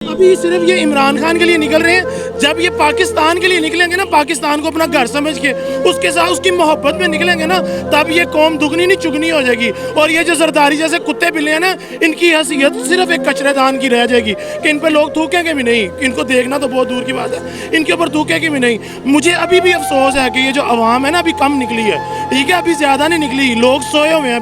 अभी सिर्फ ये इमरान खान के लिए निकल रहे हैं, जब ये पाकिस्तान के लिए निकलेंगे ना, पाकिस्तान को अपना घर समझ के उसके साथ उसकी मोहब्बत में निकलेंगे ना, तब ये कौम दुगनी नहीं चुगनी हो जाएगी। और ये जो जरदारी जैसे कुत्ते बिल्ले हैं ना, इनकी हैसियत सिर्फ एक कचरेदान की रह जाएगी कि इन पर लोग थूकेंगे भी नहीं। इनको देखना तो बहुत दूर की बात है, इनके ऊपर थूकेंगे भी नहीं। मुझे अभी भी अफसोस है कि ये जो अवाम है ना, अभी कम निकली है, ठीक है, अभी ज़्यादा नहीं निकली, लोग सोए हुए हैं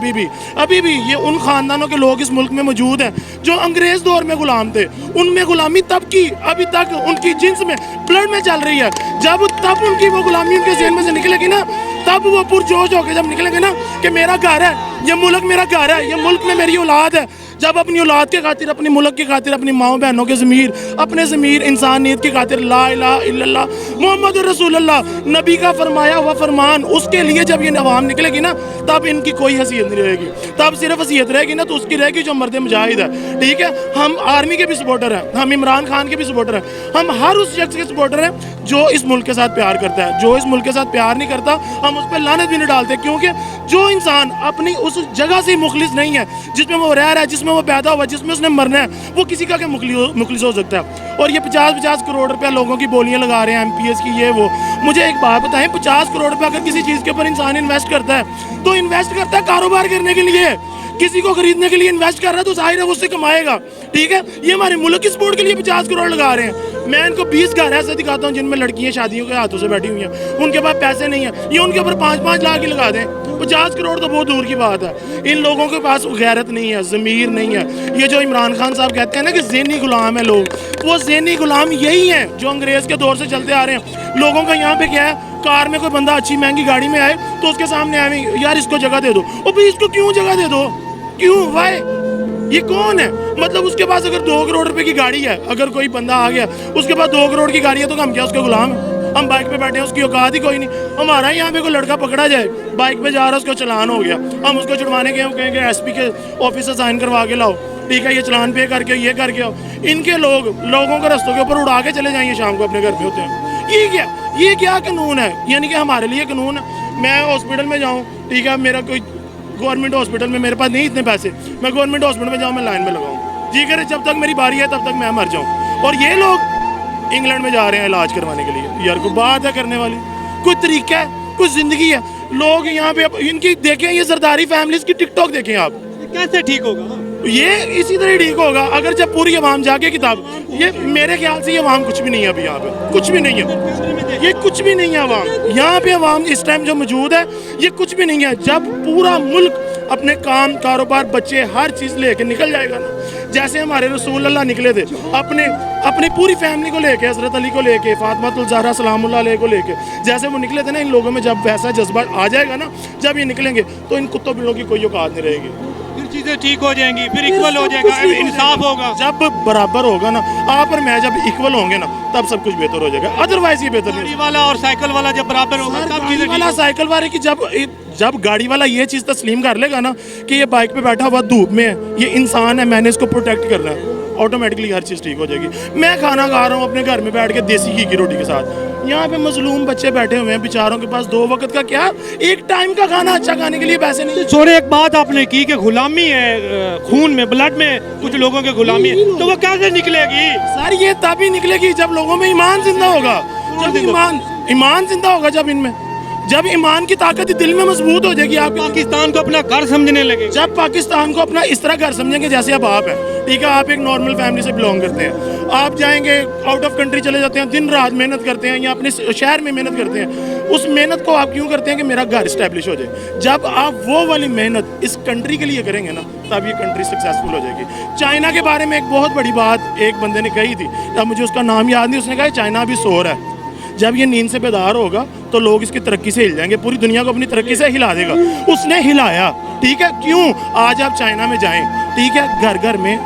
अभी भी ये उन खानदानों के लोग इस मुल्क में मौजूद हैं जो अंग्रेज़ दौर में गुलाम थे। उनमें गुलामी तब की अभी तक उनकी जिन्स में ब्लड में चल रही है। जब तब उनकी वो गुलामी उनके जेल में से निकलेगी ना, तब वो पुरजोश होकर जब निकलेंगे ना कि मेरा घर है, ये मुल्क मेरा घर है, ये मुल्क में मेरी औलाद है। जब अपनी औलाद के खातिर, अपनी मुल्क की खातिर, अपनी माओ बहनों के ज़मीर, अपने ज़मीर इंसानियत की खातिर ला इलाहा इल्लल्लाह मोहम्मद रसूलुल्लाह नबी का फरमाया हुआ फरमान, उसके लिए जब ये अवाम निकलेगी ना, तब इनकी कोई हैसियत नहीं रहेगी। तब सिर्फ हैसियत रहेगी ना तो उसकी रहेगी जो मर्द मुजाहिद है, ठीक है। हम आर्मी के भी सपोर्टर हैं, हम इमरान खान के भी सपोर्टर हैं, हम हर उस शख्स के सपोर्टर हैं जो इस मुल्क के साथ प्यार करता है। जो इस मुल्क के साथ प्यार नहीं करता, हम उस पर लानत भी नहीं डालते, क्योंकि जो इंसान अपनी उस जगह से मुखलिस नहीं है जिसमें वो रह रहा है, जिसमें वो पैदा हुआ, जिसमें उसने मरना है, वो किसी का क्या मुखलिस हो सकता है। और ये 50-50 करोड़ रुपया लोगों की बोलियां लगा रहे हैं, MPS की, ये वो। मुझे एक बात बताएं, 50 करोड़ रुपया अगर किसी चीज़ के ऊपर इंसान इन्वेस्ट करता है तो इन्वेस्ट करता है कारोबार करने के लिए, किसी को खरीदने के लिए इन्वेस्ट कर रहा है तो जाहिर है वो उससे कमाएगा, ठीक है। ये हमारे मुल्क की सपोर्ट के लिए 50 करोड़ लगा रहे हैं। मैं इनको 20 घर ऐसे दिखाता हूँ जिनमें लड़कियां शादियों के हाथों से बैठी हुई हैं, उनके पास पैसे नहीं है, ये उनके ऊपर 5-5 लाख ही लगा दें। 50 करोड़ तो बहुत दूर की बात है। इन लोगों के पास गैरत नहीं है, ज़मीर नहीं है। ये जो इमरान खान साहब कहते हैं ना कि ज़हनी गुलाम है लोग, वो ज़हनी गुलाम यही हैं जो अंग्रेज़ के दौर से चलते आ रहे हैं। लोगों का यहाँ पे क्या है, कार में कोई बंदा अच्छी महंगी गाड़ी में आए तो उसके सामने आए, यार इसको जगह दे दो, और भाई इसको क्यों जगह दे दो, क्यों, वाई, ये कौन है? मतलब उसके पास अगर 2 करोड़ रुपए की गाड़ी है, अगर कोई बंदा आ गया उसके पास 2 करोड़ की गाड़ी है, तो हम क्या उसके गुलाम है? हम बाइक पे बैठे हैं, उसकी औकात ही कोई नहीं। हमारा यहाँ पे कोई लड़का पकड़ा जाए, बाइक पे जा रहा है, उसको चलान हो गया, हम उसको छुड़वाने के कहेंगे SP के ऑफिस से साइन करवा के लाओ, ठीक है, ये चलान पे करके ये करके आओ। इनके लोगों को रस्तों के ऊपर उड़ा के चले जाएंगे, शाम को अपने घर पे होते हैं। ये क्या कानून है? यानी कि हमारे लिए कानून है, मैं हॉस्पिटल में जाऊँ, ठीक है, मेरा कोई गवर्नमेंट हॉस्पिटल में, मेरे पास नहीं इतने पैसे, मैं गवर्नमेंट हॉस्पिटल में जाऊँ, मैं लाइन में लगाऊँ, जी करे जब तक मेरी बारी है तब तक मैं मर जाऊँ। और ये लोग इंग्लैंड में जा रहे हैं इलाज करवाने के लिए। यार कोई बात है करने वाली? कोई तरीका है, कोई ज़िंदगी है? लोग यहाँ पे इनकी देखें, ये जरदारी फैमिलीज की टिकटॉक देखें आप, कैसे ठीक होगा? ये इसी तरह ठीक होगा अगर जब पूरी अवाम जाके किताब, ये मेरे ख्याल से ये अवाम कुछ भी नहीं है अभी यहाँ पे, कुछ भी नहीं है, ये कुछ भी नहीं है अवाम यहाँ पे। अवाम इस टाइम जो मौजूद है ये कुछ भी नहीं है। जब पूरा मुल्क अपने काम, कारोबार, बच्चे, हर चीज़ लेके निकल जाएगा ना, जैसे हमारे रसूल अल्लाह निकले थे अपनी पूरी फैमिली को लेके, हज़रत अली को लेके, फातिमा ज़हरा सलामुल्लाह अलैहा को लेके, जैसे वो निकले थे ना, इन लोगों में जब वैसा जज्बा आ जाएगा ना, जब ये निकलेंगे तो इन कुत्तों बिल्लों की कोई औकात नहीं रहेगी। फिर चीजें ठीक हो जाएंगी, फिर इक्वल हो जाएगा, इंसाफ होगा। जब बराबर होगा ना, आप और मैं जब इक्वल होंगे ना, तब सब कुछ बेहतर हो जाएगा। अदरवाइज ये बेहतर नहीं। गाड़ी वाला और साइकिल वाला जब बराबर होगा तब चीजें वाला साइकिल वाले की जब गाड़ी वाला ये चीज़ तस्लीम कर लेगा ना कि ये बाइक पे बैठा हुआ धूप में है, ये इंसान है, मैंने इसको प्रोटेक्ट करना है, ऑटोमेटिकली हर चीज़ ठीक हो जाएगी। मैं खाना खा रहा हूँ अपने घर में बैठ के देसी घी की रोटी के साथ, यहाँ पे मजलूम बच्चे बैठे हुए हैं, बेचारों के पास 2 वक्त का क्या, एक टाइम का खाना अच्छा खाने के लिए पैसे नहीं। छोड़े, एक बात आपने की कि गुलामी है, खून में, ब्लड में कुछ लोगों के गुलामी है, तो वो कैसे निकलेगी? सर ये तभी निकलेगी जब लोगों में ईमान जिंदा होगा, जब ईमान जिंदा होगा, जब ईमान की ताकत दिल में मजबूत हो जाएगी। आप पाकिस्तान को अपना घर समझने लगे, जब पाकिस्तान को अपना इस तरह घर समझेंगे जैसे अब आप हैं, ठीक है, आप एक नॉर्मल फैमिली से बिलोंग करते हैं, आप जाएंगे आउट ऑफ कंट्री चले जाते हैं, दिन रात मेहनत करते हैं या अपने शहर में मेहनत करते हैं, उस मेहनत को आप क्यों करते हैं कि मेरा घर इस्टेब्लिश हो जाए। जब आप वो वाली मेहनत इस कंट्री के लिए करेंगे ना, तब ये कंट्री सक्सेसफुल हो जाएगी। चाइना के बारे में एक बहुत बड़ी बात एक बंदे ने कही थी, अब मुझे उसका नाम याद नहीं, उसने कहा चाइना अभी सो रहा है, जब ये नींद से बेदार होगा तो लोग इसकी तरक्की से हिल जाएंगे, पूरी दुनिया को अपनी तरक्की से हिला देगा। उसने हिलाया, ठीक है, क्यों? आज आप चाइना में जाएं, ठीक है, घर घर में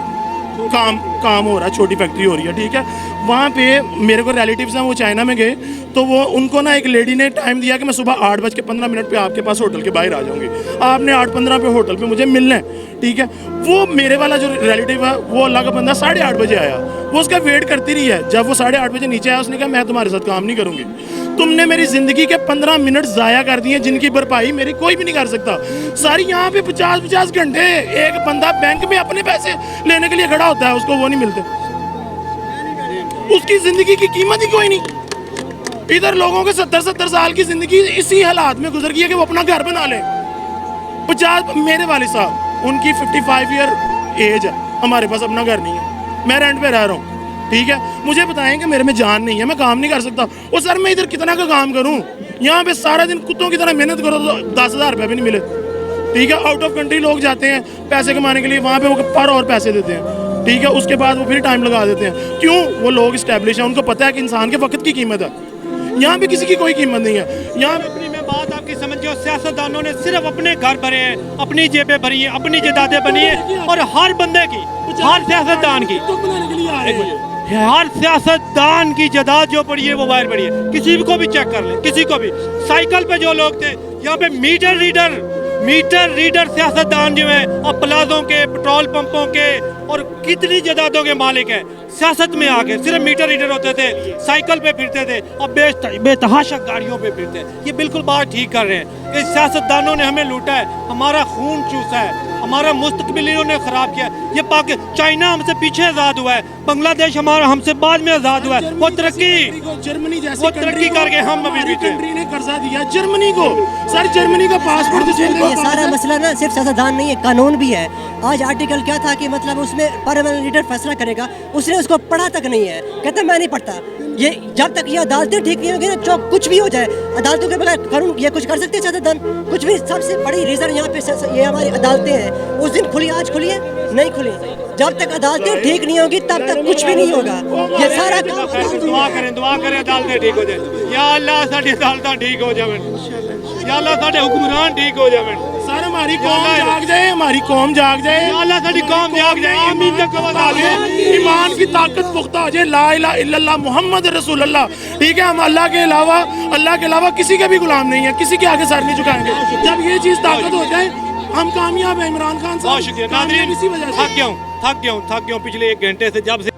काम हो रहा है, छोटी फैक्ट्री हो रही है, ठीक है, वहाँ पे मेरे को रिलेटिव्स हैं, वो चाइना में गए, तो वो उनको ना एक लेडी ने टाइम दिया कि मैं सुबह 8:15 पे आपके पास होटल के बाहर आ जाऊँगी, आपने 8:15 पे होटल पे मुझे मिलना है, ठीक है। वो मेरे वाला जो रिलेटिव है वो अल्लाह का बंदा 8:30 बजे आया, वो उसका वेट करती रही है। जब वो 8:30 बजे नीचे आया, उसने कहा मैं तुम्हारे साथ काम नहीं करूँगी, तुमने मेरी ज़िंदगी के 15 मिनट ज़ाया कर दिए जिनकी भरपाई मेरी कोई भी नहीं कर सकता। सारी यहाँ पे 50-50 घंटे एक बंदा बैंक में अपने पैसे लेने के लिए खड़ा होता है, उसको वो नहीं मिलते। उसकी जिंदगी की कीमत ही कोई नहीं। इधर लोगों के 70-70 साल की जिंदगी इसी हालात में गुजर गई है कि वो अपना घर बना ले। 50 मेरे वाले साहब उनकी 55 ईयर एज है, हमारे पास अपना घर नहीं है, मैं रेंट पे रह रहा हूँ, ठीक है। मुझे बताएं कि मेरे में जान नहीं है, मैं काम नहीं कर सकता। और सर मैं इधर कितना का काम करूँ, यहाँ पे सारा दिन कुत्तों की तरह मेहनत करो तो 10,000 रुपये भी नहीं मिले, ठीक है। आउट ऑफ कंट्री लोग जाते हैं पैसे कमाने के लिए, वहाँ पे वो पर और पैसे देते हैं, ठीक है। उसके बाद वो फिर टाइम लगा देते हैं। क्यों? वो लोग इस्टेब्लिश हैं, उनको पता है कि इंसान के वक्त की कीमत है। यहाँ पे किसी की कोई कीमत नहीं है। यहाँ अपनी में बात आपकी समझ गए, सियासतदानों ने सिर्फ अपने घर भरे हैं, अपनी जेबें भरी हैं, अपनी जायदादें बनी हैं, और हर बंदे की, हर सियासतदान की, बनाने के लिए आ रहे हैं। हर सियासतदान की जायदाद जो पड़ी है वो बाहर पड़ी है। किसी को भी चेक कर ले, किसी को भी। साइकिल पे जो लोग थे, यहाँ पे मीटर रीडर सियासतदान जो है, और प्लाजों के, पेट्रोल पंपों के, और कितनी जायदादों के मालिक हैं, सियासत में आके सिर्फ मीटर रीडर होते थे, साइकिल पे फिरते थे, और बेतहाशा गाड़ियों पे फिरते हैं। ये बिल्कुल बात ठीक कर रहे हैं। इस सियासतदानों ने हमें लूटा है, हमारा खून चूसा है, हमारा मुस्तकबिल इन्होंने खराब किया। ये चाइना हमसे पीछे आज़ाद हुआ है, बांग्लादेश हमारा हमसे बाद में आज़ाद हुआ है। वो जर्मनी जैसी वो तरक्की करके हम अभी पीछे। कंट्री ने कर्जा दिया जर्मनी को। सर जर्मनी का पासपोर्ट ये सारा मसला ना सिर्फ सियासतदान नहीं है, कानून भी है। आज आर्टिकल क्या था कि मतलब उसमें परमानेंट लीडर फैसला करेगा, उसने उसको पढ़ा तक नहीं है, कहते मैं नहीं पढ़ता। ये जब तक ये अदालतें ठीक नहीं होगी ना, जो कुछ भी हो जाए, अदालतों के बगैर कानून ये कुछ कर सकते हैं सियासतदान? कुछ भी। सबसे बड़ी रीजन यहाँ पे ये हमारी अदालतें हैं। उस दिन खुली, आज खुली है नहीं खुली। जब तक अदालतें ठीक नहीं होगी तब तक कुछ भी नहीं होगा। ये सारा दुआ करें अदालतें ठीक हो जाए। या अल्लाह साडी अदालतां ठीक हो जावन, या अल्लाह साडे हुक्मरान ठीक हो जावन। सर हमारी कौम जाग जाए, हमारी कौम जाग जाए, या अल्लाह साडी कौम जाग जाए, आमीन तक आवाज़ आ जाए, ईमान की ताकत पुख्ता हो जाए, ला इलाहा इल्लल्लाह मुहम्मद रसूलुल्लाह, ठीक है। हम अल्लाह के अलावा किसी के भी गुलाम नहीं है, किसी के आगे सर नहीं झुकाएंगे। जब ये चीज़ ताकत हो जाए हम कामयाब हैं। इमरान खान साहब बहुत शुक्रिया नाज़रीन, इसी वजह से थक गया हूँ पिछले 1 घंटे से, जब से